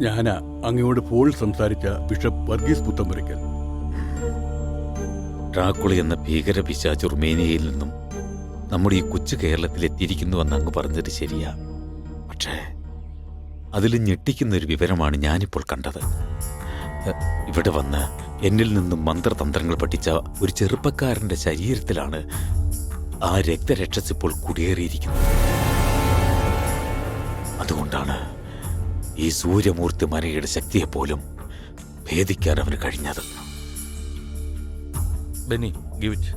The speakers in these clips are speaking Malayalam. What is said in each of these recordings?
ഞാനാ അങ്ങയോട് ഫോണിൽ സംസാരിച്ച ബിഷപ്പ് വർഗീസ് പുത്തമ്പുരയ്ക്കൽ. ഡ്രാക്കുള എന്ന ഭീകര പിശാച് റുമേനിയയിൽ നിന്നും നമ്മുടെ ഈ കൊച്ചു കേരളത്തിലെത്തിയിരിക്കുന്നുവെന്ന് അങ്ങ് പറഞ്ഞത് ശരിയാ. പക്ഷേ അതിൽ ഞെട്ടിക്കുന്നൊരു വിവരമാണ് ഞാനിപ്പോൾ കണ്ടത്. ഇവിടെ വന്ന് എന്നിൽ നിന്നും മന്ത്രതന്ത്രങ്ങൾ പഠിച്ച ഒരു ചെറുപ്പക്കാരന്റെ ശരീരത്തിലാണ് ആ രക്തരക്ഷസ് ഇപ്പോൾ കുടിയേറിയിരിക്കുന്നത്. അതുകൊണ്ടാണ് ഈ സൂര്യമൂർത്തി മനയുടെ ശക്തിയെപ്പോലും ഭേദിക്കാൻ അവന് കഴിഞ്ഞത്. Benny, give it.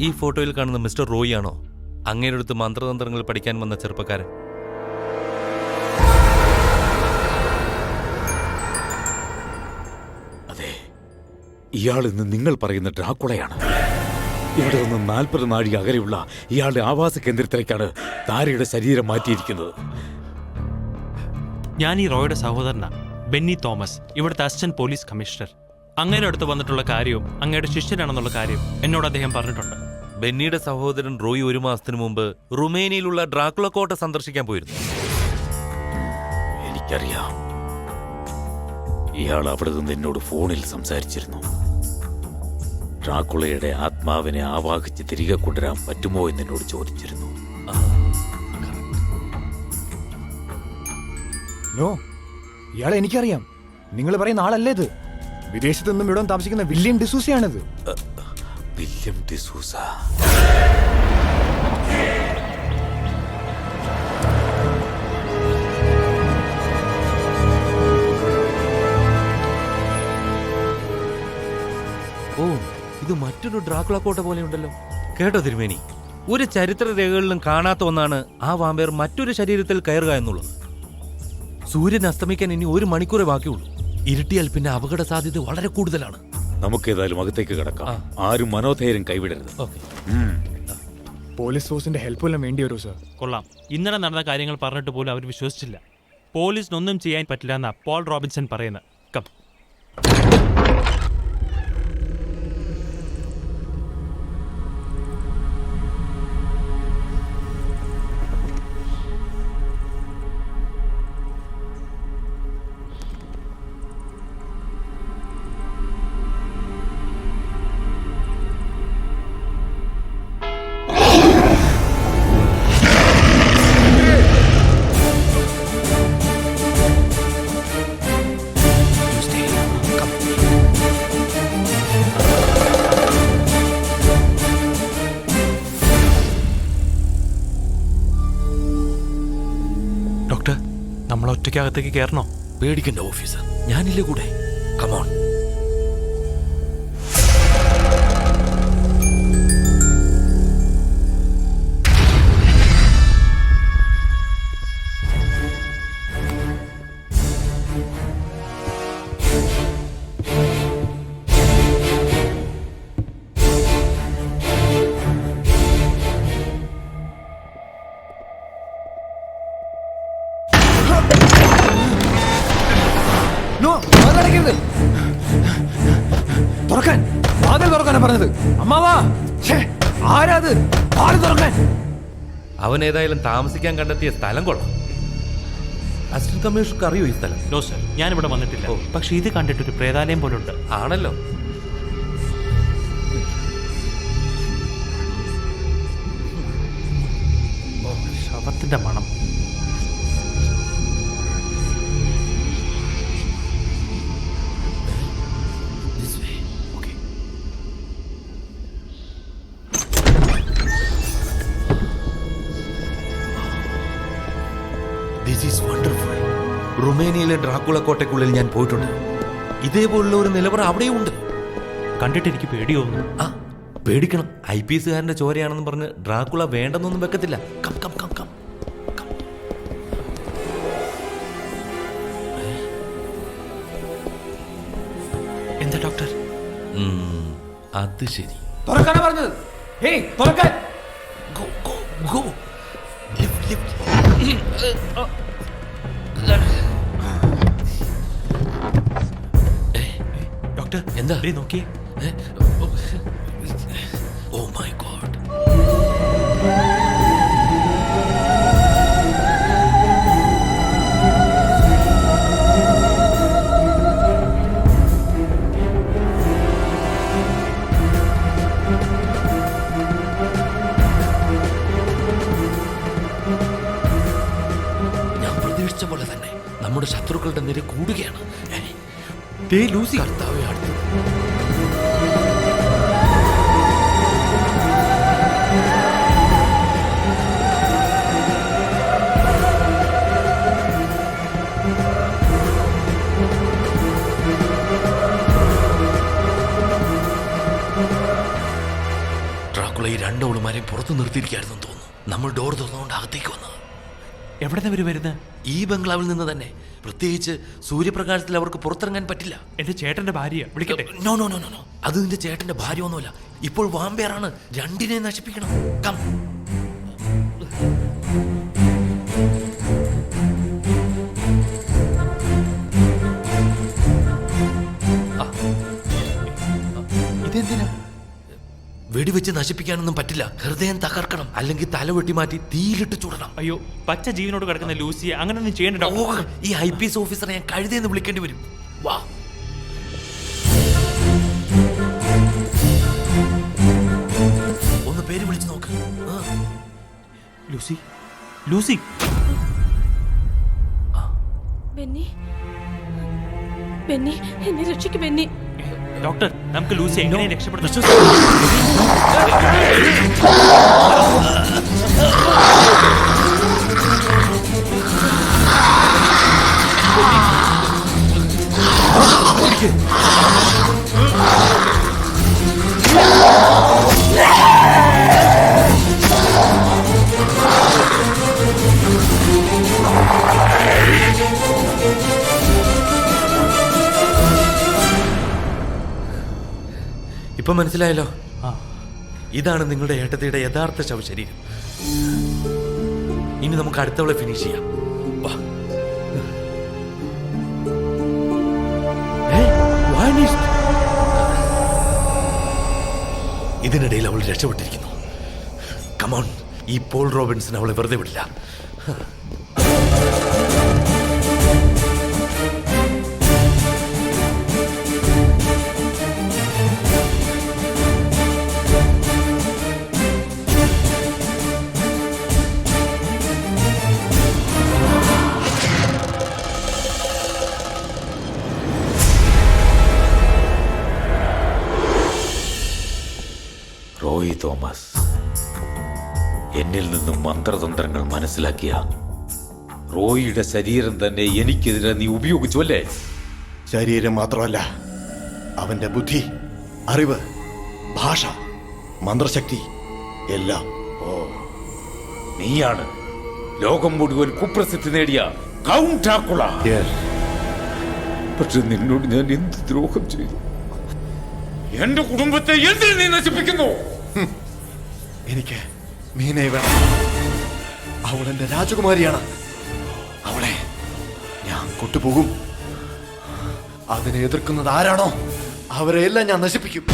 ഈ ഫോട്ടോയിൽ കാണുന്ന മിസ്റ്റർ റോയി ആണോ അങ്ങയുടെ അടുത്ത് മന്ത്രതന്ത്രങ്ങൾ പഠിക്കാൻ വന്ന ചെറുപ്പക്കാരൻ? അതെ, ഇയാൾ ഇന്ന് നിങ്ങൾ പറയുന്ന ഡ്രാക്കുളയാണ്. ഇവിടെ നിന്ന് 40 നാഴിക അകലെയുള്ള ഇയാളുടെ ആവാസ കേന്ദ്രത്തിലേക്കാണ് താരയുടെ ശരീരം മാറ്റിയിരിക്കുന്നത്. ഞാൻ ഈ റോയുടെ സഹോദരനാ, ബെന്നി തോമസ്, ഇവിടുത്തെ അസിസ്റ്റന്റ് പോലീസ് കമ്മീഷണർ. അങ്ങയുടെ അടുത്ത് വന്നിട്ടുള്ള കാര്യവും അങ്ങയുടെ ശിഷ്യനാണെന്നുള്ള കാര്യം എന്നോട് അദ്ദേഹം പറഞ്ഞിട്ടുണ്ട്. ബെന്നിയുടെ സഹോദരൻ റോയി 1 മാസത്തിന് മുമ്പ് റുമേനിയയിലുള്ള ഡ്രാക്കുള കോട്ട സന്ദർശിക്കാൻ പോയിരുന്നു. എനിക്കറിയാം, ഇയാൾ അവിടെ നിന്ന് എന്നോട് ഫോണിൽ സംസാരിച്ചിരുന്നു. ഡ്രാക്കുളയുടെ ആത്മാവിനെ ആവാഹിച്ച് തിരികെ കൊണ്ടുവരാൻ പറ്റുമോ എന്ന് എന്നോട് ചോദിച്ചിരുന്നു. നോ, ഇയാളെ എനിക്കറിയാം. നിങ്ങൾ പറയുന്ന ആളല്ലേ ഇത്? വിദേശത്തു നിന്നും ഇവിടെ താമസിക്കുന്ന വില്യം ഡിസൂസയാണിത്. വില്യം ഡിസൂസ? ഓ, ഇത് മറ്റൊരു ഡ്രാക്കുള കോട്ട പോലെയുണ്ടല്ലോ. കേട്ടോ തിരുമേനി, ഒരു ചരിത്ര രേഖകളിലും കാണാത്ത ഒന്നാണ് ആ വാമ്പയർ മറ്റൊരു ശരീരത്തിൽ കയറുക എന്നുള്ളത്. സൂര്യൻ അസ്തമിക്കാൻ ഇനി 1 മണിക്കൂറേ ബാക്കിയുള്ളൂ. ഇരുട്ടിയാൽ പിന്നെ അപകട സാധ്യത വളരെ കൂടുതലാണ്. നമുക്കേതായാലും അകത്തേക്ക് കിടക്കാം. ആരും മനോധൈര്യം കൈവിടരുത്. പോലീസ് ഫോഴ്സിന്റെ ഹെൽപ്പ് എല്ലാം വേണ്ടി വരുമോ സർ? കൊള്ളാം, ഇന്നലെ നടന്ന കാര്യങ്ങൾ പറഞ്ഞിട്ട് പോലും അവർ വിശ്വസിച്ചില്ല. പോലീസിനൊന്നും ചെയ്യാൻ പറ്റില്ല എന്നാ പോൾ റോബിൻസൺ പറയുന്നത്. കം. ഡോക്ടർ, നമ്മൾ ഒറ്റയ്ക്കകത്തേക്ക് കയറണോ? പേടിക്കണ്ട ഓഫീസർ, ഞാനില്ലേ കൂടെ. കമോൺ. തുറക്കാൻ, വാതിൽ തുറക്കാനാ പറഞ്ഞത്. അമ്മാവാ, ആരാത്? വാതിൽ തുറക്കാൻ. അവൻ ഏതായാലും താമസിക്കാൻ കണ്ടെത്തിയ സ്ഥലം കൊള്ളാം. അസിസ്റ്റന്റ് കമ്മീഷണർക്ക് അറിയോ ഈ സ്ഥലം? നോ സർ, ഞാനിവിടെ വന്നിട്ടില്ല. പക്ഷെ ഇത് കണ്ടിട്ടൊരു പ്രേതാലയം പോലുണ്ട്. ആണല്ലോ. ശവത്തിന്റെ മണം. റുമേനിയയിലെ ഡ്രാക്കുള കോട്ടയ്ക്കുള്ളിൽ ഞാൻ പോയിട്ടുണ്ട്. ഇതേപോലുള്ള ഒരു നിലവറ അവിടെയും ഉണ്ട്. കണ്ടിട്ട് എനിക്ക് പേടി തോന്നുന്നു. ആ, പേടിക്കണം. IPS കാരന്റെ ചോരയാണെന്ന് പറഞ്ഞ് ഡ്രാക്കുള വേണ്ടെന്നൊന്നും വെക്കത്തില്ല. Come come come come. എന്താ ഡോക്ടർ? അത് ശരി. തുറക്കാനാ പറഞ്ഞത്. ഹേയ്, തുറക്കാൻ. Go go go. Lift lift. Doctor, എന്താ? നോക്കിയേ. Oh my god. പോലെ തന്നെ നമ്മുടെ ശത്രുക്കളുടെ നിര കൂടുകയാണ്. ലൂസി കർത്താവെ അടുത്ത് ഡ്രാക്കുള ഈ രണ്ടോളുമാരെയും പുറത്തു നിർത്തിയിരിക്കായിരുന്നു തോന്നുന്നു. നമ്മൾ ഡോർ തുറന്നുകൊണ്ട് അകത്തേക്ക് വന്നത്. എവിടെ നിന്ന് വരുന്നത്? ഈ ബംഗ്ലാവിൽ നിന്ന് തന്നെ. പ്രത്യേകിച്ച് സൂര്യപ്രകാശത്തിൽ അവർക്ക് പുറത്തിറങ്ങാൻ പറ്റില്ല. എന്റെ ചേട്ടന്റെ ഭാര്യ വിളിക്കട്ടെ? നോ നോ നോ നോ, അത് നിന്റെ ചേട്ടന്റെ ഭാര്യ ഒന്നുമല്ല. ഇപ്പോൾ വാമ്പയറാണ്. രണ്ടിനെ നശിപ്പിക്കണം. കം. ഇതെന്തിനാ? വെടിവെച്ച് നശിപ്പിക്കാനൊന്നും പറ്റില്ല. ഹൃദയം തകർക്കണം, അല്ലെങ്കിൽ തല വെട്ടിമാറ്റി തീയിലിട്ട് ചുടണം. അയ്യോ, പച്ച ജീവനോട് കിടക്കുന്ന ലൂസിയെ അങ്ങനൊന്നും ചെയ്യേണ്ട ഡോക്ടർ. ഈ IPS ഓഫീസറെ ഞാൻ കഴുതയെന്ന് വിളിക്കേണ്ടി വരും. വാ. ഒന്ന് പേര് വിളിച്ചു നോക്ക്. Lucy, Lucy. ബെന്നി, ബെന്നി, എന്നെ രക്ഷിക്ക് ബെന്നി. ഡോക്ടർ, നമുക്ക് ലൂസി എങ്ങനെ രക്ഷപ്പെടുത്തും? ഇപ്പൊ മനസ്സിലായല്ലോ? ഇതാണ് നിങ്ങളുടെ ഏട്ടത്തിയുടെ യഥാർത്ഥ ശവശരീരം. ഇനി നമുക്ക് അടുത്തവളെ ഫിനിഷ് ചെയ്യാം. വാ. ഇതിനിടയിൽ അവൾ രക്ഷപ്പെട്ടിരിക്കുന്നു. കമോൺ, ഈ പോൾ റോബിൻസൺ അവളെ വെറുതെ വിടില്ല. റോയി തോമസ്, എന്നിൽ നിന്നും മന്ത്രതന്ത്രങ്ങൾ മനസ്സിലാക്കിയ റോയിയുടെ ശരീരം തന്നെ എനിക്കെതിരെ നീ ഉപയോഗിച്ചു അല്ലേ? ശരീരം മാത്രമല്ല, അവന്റെ ബുദ്ധി, അറിവ്, ഭാഷ, മന്ത്രശക്തി എല്ലാം. നീയാണ് ലോകം മുഴുവൻ കുപ്രസിദ്ധി നേടിയ കൗണ്ട് ഡ്രാക്കുള. പക്ഷെ നിന്നോട് ഞാൻ എന്ത് ദ്രോഹം ചെയ്തു? എന്റെ കുടുംബത്തെ എന്തിനു നീ നശിപ്പിക്കുന്നു? എനിക്ക് മീനയെ വേണം. അവൾ എന്റെ രാജകുമാരിയാണ്. അവളെ ഞാൻ കൊണ്ടുപോകും. അതിനെ എതിർക്കുന്നത് ആരാണോ അവരെയെല്ലാം ഞാൻ നശിപ്പിക്കും.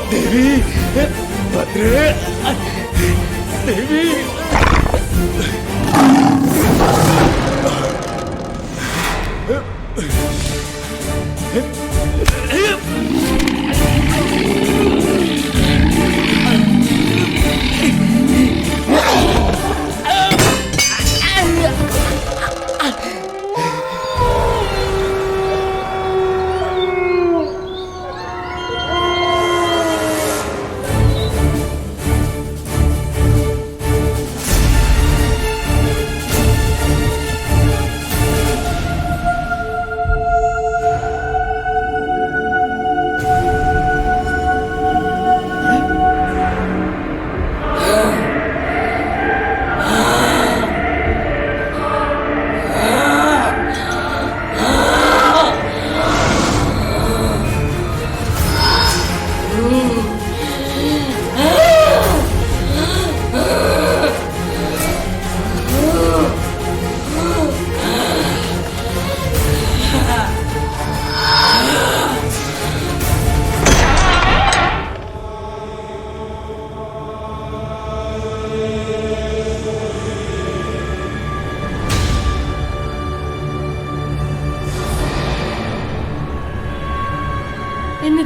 ദേവി, ഭദ്രേ, ദേവി.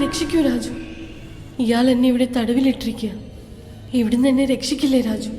രക്ഷിക്കൂ രാജു. ഇയാൾ എന്നെ ഇവിടെ തടവിലിട്ടിരിക്കുക. ഇവിടുന്ന് എന്നെ രക്ഷിക്കില്ലേ രാജു?